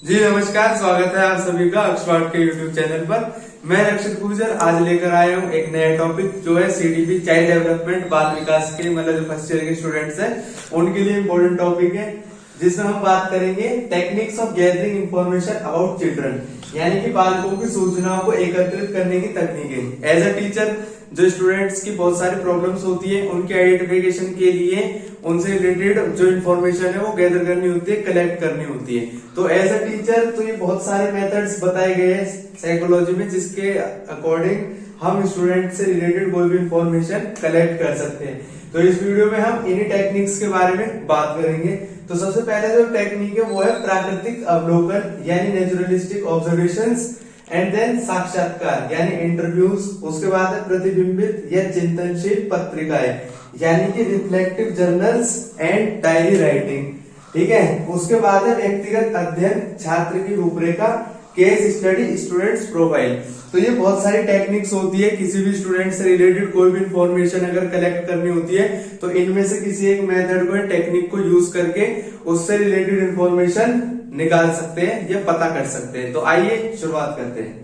जी नमस्कार, स्वागत है आप सभी का ऑक्सफोर्ड के यूट्यूब चैनल पर। मैं रक्षित गुर्जर आज लेकर आया हूँ एक नया टॉपिक जो है सीडीपी चाइल्ड डेवलपमेंट बाल विकास के मतलब जो फर्स्ट ईयर के स्टूडेंट्स हैं उनके लिए इम्पोर्टेंट टॉपिक है, जिसमें हम बात करेंगे techniques of gathering information about children, यानी कि बालकों की सूचनाओं को एकत्रित करने की तकनीकें। एज अ टीचर जो स्टूडेंट्स की बहुत सारी प्रॉब्लम्स होती है उनके आइडेंटिफिकेशन के लिए उनसे रिलेटेड जो इन्फॉर्मेशन है वो गैदर करनी होती है, कलेक्ट करनी होती है। तो एज अ टीचर तो ये बहुत सारे मेथड्स बताए गए हैं साइकोलॉजी में, जिसके अकॉर्डिंग हम स्टूडेंट से रिलेटेड कोई भी इंफॉर्मेशन कलेक्ट कर सकते हैं। तो इस वीडियो में हम इन्हीं टेक्निक्स के बारे में बात करेंगे। तो सबसे पहले जो टेक्निक है वो है प्राकृतिक अवलोकन यानी नेचुरलिस्टिक ऑब्जर्वेशंस, एंड देन साक्षात्कार यानी इंटरव्यूज। उसके बाद है प्रतिबिंबित या चिंतनशील पत्रिकाएं यानी कि reflective journals and diary writing. ठीक है, उसके बाद है व्यक्तिगत अध्ययन, छात्र की रूपरेखा, केस स्टडी, स्टूडेंट्स प्रोफाइल। तो ये बहुत सारी टेक्निक्स होती है, किसी भी स्टूडेंट से रिलेटेड कोई भी इंफॉर्मेशन अगर कलेक्ट करनी होती है तो इनमें से किसी एक मेथड को टेक्निक को यूज करके उससे रिलेटेड इंफॉर्मेशन निकाल सकते हैं या पता कर सकते हैं। तो आइए शुरुआत करते हैं।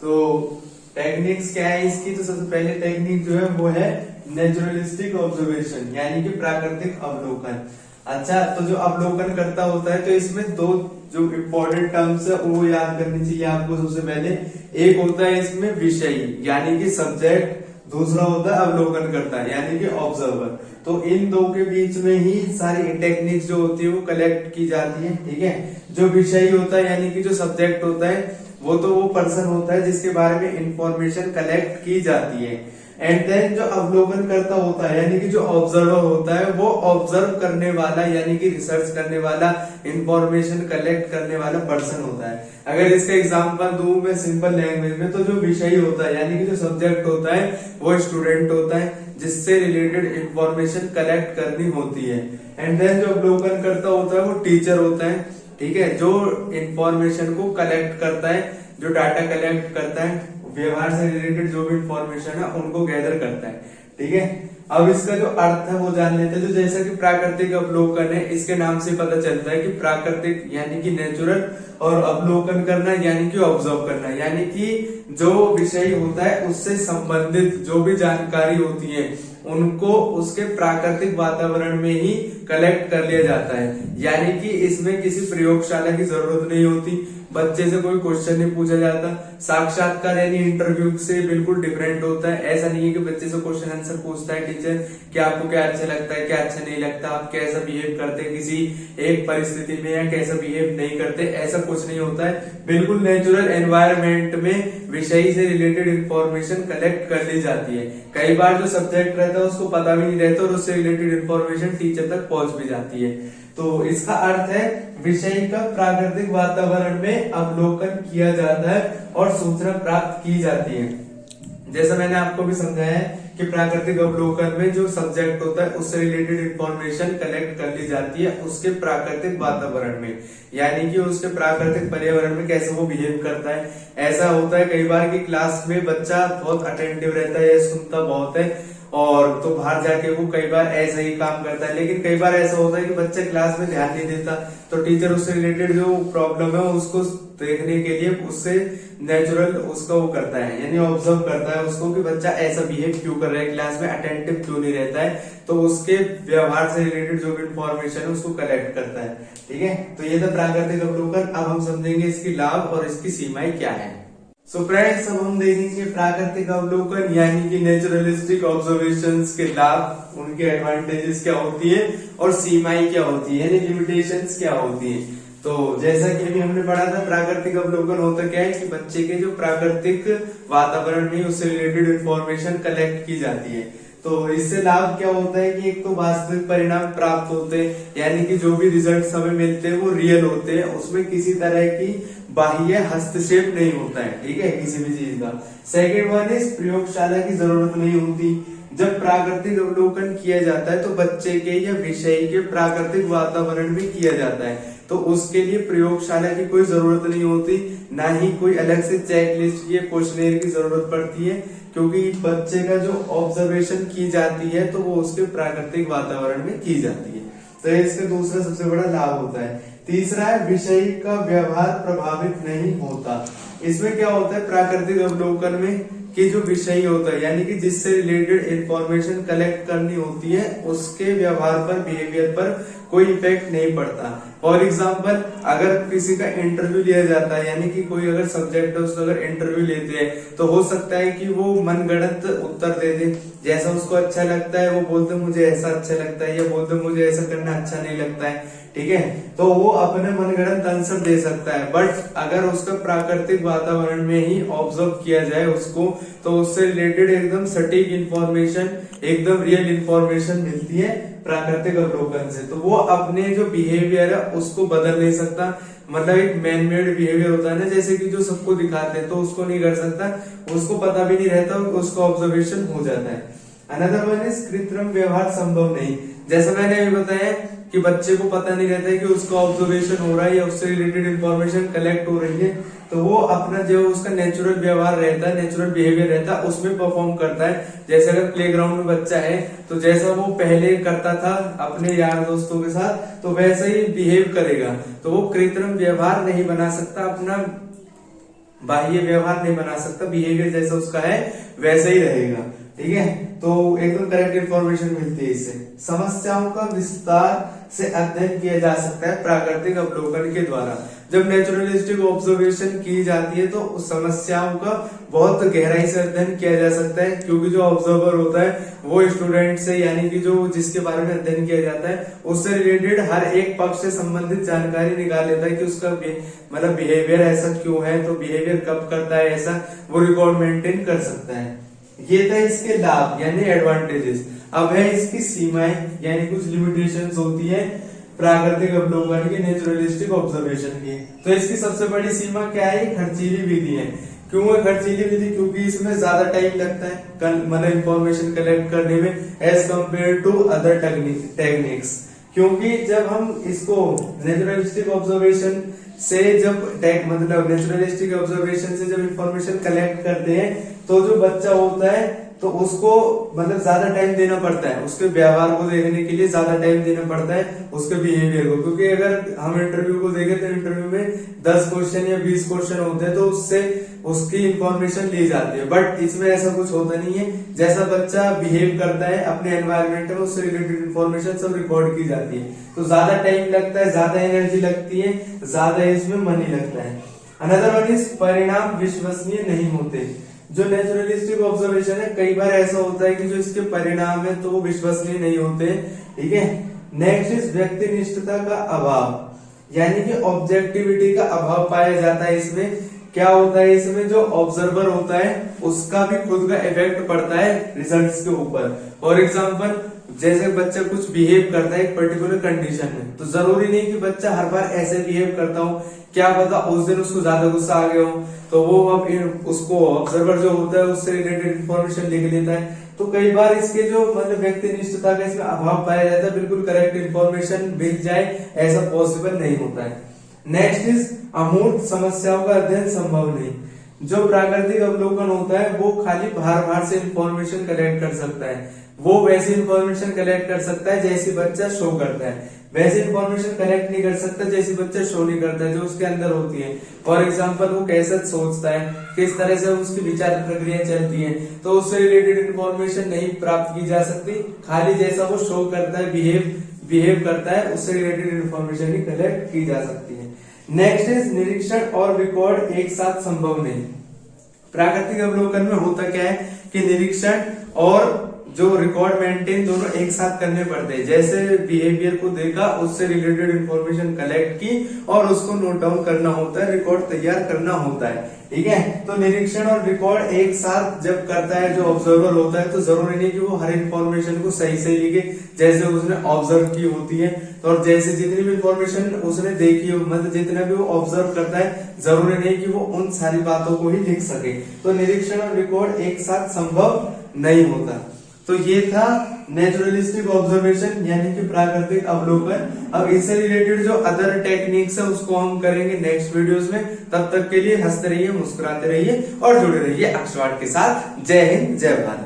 तो टेक्निक्स क्या है इसकी? तो सबसे पहले टेक्निक जो है वो है नेचुरलिस्टिक ऑब्जर्वेशन यानी कि प्राकृतिक अवलोकन। अच्छा, तो जो अवलोकन करता होता है तो इसमें दो जो इम्पोर्टेंट टर्म्स है वो याद करनी चाहिए आपको। सबसे पहले एक होता है इसमें विषयी यानी कि सब्जेक्ट, दूसरा होता है अवलोकन करता है यानी कि ऑब्जर्वर। तो इन दो के बीच में ही सारी टेक्निक्स जो होती है वो कलेक्ट की जाती है। ठीक है, जो विषयी होता है यानी कि जो सब्जेक्ट होता है वो तो वो पर्सन होता है जिसके बारे में इंफॉर्मेशन कलेक्ट की जाती है। एंड देन जो अवलोकन करता होता है यानी कि जो ऑब्जर्वर होता है वो ऑब्जर्व करने वाला यानी कि रिसर्च करने वाला, इंफॉर्मेशन कलेक्ट करने वाला पर्सन होता है। अगर इसका एग्जांपल दूं मैं सिंपल लैंग्वेज में, तो जो विषय होता है यानी कि जो सब्जेक्ट होता है वो स्टूडेंट होता है जिससे रिलेटेड इंफॉर्मेशन कलेक्ट करनी होती है। एंड देन जो अवलोकन करता होता है वो टीचर होता है। ठीक है, जो इंफॉर्मेशन को कलेक्ट करता है, जो डाटा कलेक्ट करता है, व्यवहार से रिलेटेड जो भी इंफॉर्मेशन है उनको गैदर करता है। ठीक है, अब इसका जो अर्थ है वो जान लेते हैं। तो जैसा कि प्राकृतिक अवलोकन है, इसके नाम से पता चलता है कि प्राकृतिक यानी कि नेचुरल और अवलोकन करना यानी कि ऑब्जर्व करना, यानी कि जो विषय होता है उससे संबंधित जो भी जानकारी होती है उनको उसके प्राकृतिक वातावरण में ही कलेक्ट कर लिया जाता है। यानी कि इसमें किसी प्रयोगशाला की जरूरत नहीं होती, बच्चे से कोई क्वेश्चन नहीं पूछा जाता। साक्षात्कार यानी इंटरव्यू से बिल्कुल डिफरेंट होता है। ऐसा नहीं है कि बच्चे से क्वेश्चन आंसर पूछता है टीचर कि आपको क्या अच्छा लगता है, क्या अच्छा नहीं लगता, आप कैसा बिहेव करते हैं किसी एक परिस्थिति में या कैसा बिहेव नहीं करते, ऐसा कुछ नहीं होता है। बिल्कुल नेचुरल एनवायरमेंट में विषय से रिलेटेड इंफॉर्मेशन कलेक्ट कर ली जाती है। कई बार जो सब्जेक्ट रहता है उसको पता भी नहीं रहता और उससे रिलेटेड इंफॉर्मेशन टीचर तक पहुंच भी जाती है। तो इसका अर्थ है विषय का प्राकृतिक वातावरण में अवलोकन किया जाता है और सूचना प्राप्त की जाती है। जैसा मैंने आपको भी समझाया है कि प्राकृतिक अवलोकन में जो सब्जेक्ट होता है उससे रिलेटेड इंफॉर्मेशन कलेक्ट कर ली जाती है उसके प्राकृतिक वातावरण में, यानी कि उसके प्राकृतिक पर्यावरण में कैसे वो बिहेव करता है। ऐसा होता है कई बार कि क्लास में बच्चा बहुत अटेंटिव रहता है, सुनता बहुत है और तो बाहर जाके वो कई बार ऐसा ही काम करता है। लेकिन कई बार ऐसा होता है कि बच्चा क्लास में ध्यान नहीं देता, तो टीचर उससे रिलेटेड जो प्रॉब्लम है उसको देखने के लिए उससे नेचुरल उसका वो करता है यानी ऑब्जर्व करता है उसको कि बच्चा ऐसा बिहेव क्यों कर रहा है, क्लास में अटेंटिव क्यों नहीं रहता है, तो उसके व्यवहार से रिलेटेड जो भी इंफॉर्मेशन है उसको कलेक्ट करता है। ठीक है, तो ये था प्राकृतिक अवलोकन। अब हम समझेंगे इसकी लाभ और इसकी सीमाएं क्या है। सो फ्रेंड्स, अब हम देखेंगे प्राकृतिक अवलोकन यानी कि नेचुरलिस्टिक ऑब्जर्वेशंस के लाभ, उनके एडवांटेजेस क्या होती है और सीमाएं क्या होती है यानी लिमिटेशंस क्या होती है। तो जैसा कि अभी हमने पढ़ा था, प्राकृतिक अवलोकन होता क्या है कि बच्चे के जो प्राकृतिक वातावरण में उससे रिलेटेड इंफॉर्मेशन कलेक्ट की जाती है। तो इससे लाभ क्या होता है कि एक तो वास्तविक परिणाम प्राप्त होते हैं, यानी कि जो भी रिजल्ट हमें मिलते हैं वो रियल होते हैं, उसमें किसी तरह की बाह्य हस्तक्षेप नहीं होता है। ठीक है, किसी भी चीज का। सेकेंड वन इज प्रयोगशाला की जरूरत नहीं होती। जब प्राकृतिक अवलोकन किया जाता है तो बच्चे के या विषय के प्राकृतिक वातावरण में किया जाता है, तो उसके लिए प्रयोगशाला की कोई जरूरत नहीं होती, ना ही कोई अलग से चेकलिस्ट या क्वेश्चनेयर की जरूरत पड़ती है, क्योंकि बच्चे का जो ऑब्जर्वेशन की जाती है तो वो उसके प्राकृतिक वातावरण में की जाती है। तो इसका दूसरा सबसे बड़ा लाभ होता है। तीसरा है विषय का व्यवहार प्रभावित नहीं होता। इसमें क्या होता है प्राकृतिक अवलोकन में कि जो विषय होता है यानी कि जिससे रिलेटेड इंफॉर्मेशन कलेक्ट करनी होती है उसके व्यवहार पर, बिहेवियर पर कोई इफेक्ट नहीं पड़ता। फॉर एग्जाम्पल अगर किसी का इंटरव्यू लिया जाता है यानी कि कोई अगर सब्जेक्ट है उसका अगर इंटरव्यू लेते हैं तो हो सकता है कि वो मनगढ़ंत उत्तर दे दे, जैसा उसको अच्छा लगता है वो बोलते मुझे ऐसा अच्छा लगता है, या बोलते मुझे ऐसा करना अच्छा नहीं लगता है, ठीक है। तो वो अपने मनगढ़ंत आंसर दे सकता है, बट अगर उसका प्राकृतिक वातावरण में ही ऑब्जर्व किया जाए उसको तो उससे रिलेटेड एकदम सटीक इंफॉर्मेशन, एकदम रियल इंफॉर्मेशन मिलती है प्राकृतिक अवलोकन से। तो वो अपने जो बिहेवियर है उसको बदल नहीं सकता, मतलब एक मैन मेड बिहेवियर होता है ना, जैसे कि जो सबको दिखाते हैं तो उसको नहीं कर सकता, उसको पता भी नहीं रहता, उसको ऑब्जर्वेशन हो जाता है। अनदर वन इज कृत्रिम व्यवहार संभव नहीं। जैसा मैंने अभी बताया कि बच्चे को पता नहीं रहता है कि उसका ऑब्जर्वेशन हो रहा है या उससे रिलेटेड इंफॉर्मेशन कलेक्ट हो रही है, तो वो अपना जो उसका नेचुरल व्यवहार रहता है, नेचुरल बिहेवियर रहता है उसमें परफॉर्म करता है। जैसे अगर प्लेग्राउंड में बच्चा है तो जैसा वो पहले करता था अपने यार दोस्तों के साथ तो वैसा ही बिहेव करेगा। तो वो कृत्रिम व्यवहार नहीं बना सकता, अपना बाह्य व्यवहार नहीं बना सकता, बिहेवियर जैसा उसका है वैसा ही रहेगा, ठीक है। तो एकदम करेक्ट इंफॉर्मेशन मिलती है इससे। समस्याओं का विस्तार से अध्ययन किया जा सकता है प्राकृतिक अवलोकन के द्वारा। जब नेचुरलिस्टिक ऑब्जर्वेशन की जाती है तो उस समस्याओं का बहुत गहराई से अध्ययन किया जा सकता है, क्योंकि जो ऑब्जर्वर होता है वो स्टूडेंट से यानी कि जो जिसके बारे में अध्ययन किया जाता है उससे रिलेटेड हर एक पक्ष से संबंधित जानकारी निकाल लेता है कि उसका मतलब बिहेवियर ऐसा क्यों है, तो बिहेवियर कब करता है ऐसा, वो रिकॉर्ड मेंटेन कर सकता है। ये था इसके लाभ यानी एडवांटेजेस। अब है इसकी सीमाएं यानी कुछ लिमिटेशंस होती है प्राकृतिक अवलोकन की, नेचुरलिस्टिक ऑब्जर्वेशन की। तो इसकी सबसे बड़ी सीमा क्या है, खर्चीली विधि है। क्यों है खर्चीली विधि? क्योंकि इसमें ज्यादा टाइम लगता है मतलब इंफॉर्मेशन कलेक्ट करने में as compared to other techniques. क्योंकि जब हम इसको नेचुरलिस्टिक ऑब्जर्वेशन से मतलब नेचुरलिस्टिक ऑब्जर्वेशन से जब इंफॉर्मेशन कलेक्ट करते हैं तो जो बच्चा होता है तो उसको मतलब ज्यादा टाइम देना पड़ता है, उसके व्यवहार को देखने के लिए ज्यादा टाइम देना पड़ता है, उसके बिहेवियर को। क्योंकि अगर हम इंटरव्यू को देखें तो इंटरव्यू में 10 क्वेश्चन या 20 क्वेश्चन होते हैं तो उससे उसकी इंफॉर्मेशन ली जाती है, बट इसमें ऐसा कुछ होता नहीं है। जैसा बच्चा बिहेव करता है अपने एनवायरमेंट में उससे रिलेटेड इंफॉर्मेशन सब रिकॉर्ड की जाती है, तो ज्यादा टाइम लगता है, ज्यादा एनर्जी लगती है, ज्यादा इसमें मनी लगता है। अनदर वन इज परिणाम विश्वसनीय नहीं होते। जो नेचुरलिस्टिक ऑब्जर्वेशन है कई बार ऐसा होता है कि जो इसके परिणाम है तो वो विश्वसनीय नहीं होते, ठीक है। नेक्स्ट इज व्यक्तिनिष्ठता का अभाव यानी कि ऑब्जेक्टिविटी का अभाव पाया जाता है। इसमें क्या होता है, इसमें जो ऑब्जर्वर होता है उसका भी खुद का इफेक्ट पड़ता है रिजल्ट्स के ऊपर। फॉर एग्जाम्पल जैसे बच्चा कुछ बिहेव करता है एक पर्टिकुलर कंडीशन में, तो जरूरी नहीं कि बच्चा हर बार ऐसे बिहेव करता हो, क्या पता उस दिन उसको ज्यादा गुस्सा आ गया हो तो वो अब उसको ऑब्जर्वर जो होता है उससे रिलेटेड इंफॉर्मेशन लिख लेता है। तो कई बार इसके जो मतलब व्यक्तिनिष्ठता का इसमें अभाव पाया जाता है, बिल्कुल करेक्ट इंफॉर्मेशन मिल जाए ऐसा पॉसिबल नहीं होता है। नेक्स्ट इज अमूर्त समस्याओं का अध्ययन संभव नहीं। जो प्राकृतिक अवलोकन होता है वो खाली बाहर से इंफॉर्मेशन कलेक्ट कर सकता है, वो वैसी इंफॉर्मेशन कलेक्ट कर सकता है जैसी बच्चा शो करता है, वैसी इंफॉर्मेशन कलेक्ट नहीं कर सकता जैसी बच्चा शो नहीं करता है, जो उसके अंदर होती है। फॉर एग्जाम्पल वो कैसे सोचता है, किस तरह से उसकी विचार प्रक्रिया चलती है, तो उससे रिलेटेड इंफॉर्मेशन नहीं प्राप्त की जा सकती। खाली जैसा वो शो करता है, बिहेव करता है, उससे रिलेटेड इंफॉर्मेशन ही कलेक्ट की जा सकती है। नेक्स्ट इज निरीक्षण और रिकॉर्ड एक साथ संभव नहीं। प्राकृतिक अवलोकन में होता क्या है कि निरीक्षण और जो रिकॉर्ड मेंटेन दोनों एक साथ करने पड़ते हैं। जैसे बिहेवियर को देखा, उससे रिलेटेड इंफॉर्मेशन कलेक्ट की और उसको नोट डाउन करना होता है, रिकॉर्ड तैयार करना होता है, ठीक है। तो निरीक्षण और रिकॉर्ड एक साथ जब करता है जो ऑब्जर्वर होता है तो जरूरी नहीं कि वो हर इंफॉर्मेशन को सही से लिखे जैसे उसने ऑब्जर्व की होती है, तो और जैसे जितनी भी इंफॉर्मेशन उसने देखी हो मतलब जितना भी वो ऑब्जर्व करता है जरूरी नहीं कि वो उन सारी बातों को ही लिख सके। तो निरीक्षण और रिकॉर्ड एक साथ संभव नहीं होता। तो ये था नेचुरलिस्टिक ऑब्जर्वेशन यानी कि प्राकृतिक अवलोकन। अब इससे रिलेटेड जो अदर टेक्निक्स है उसको हम करेंगे नेक्स्ट वीडियोस में। तब तक के लिए हंसते रहिए, मुस्कुराते रहिए और जुड़े रहिए अक्षवाट के साथ। जय हिंद, जय भारत।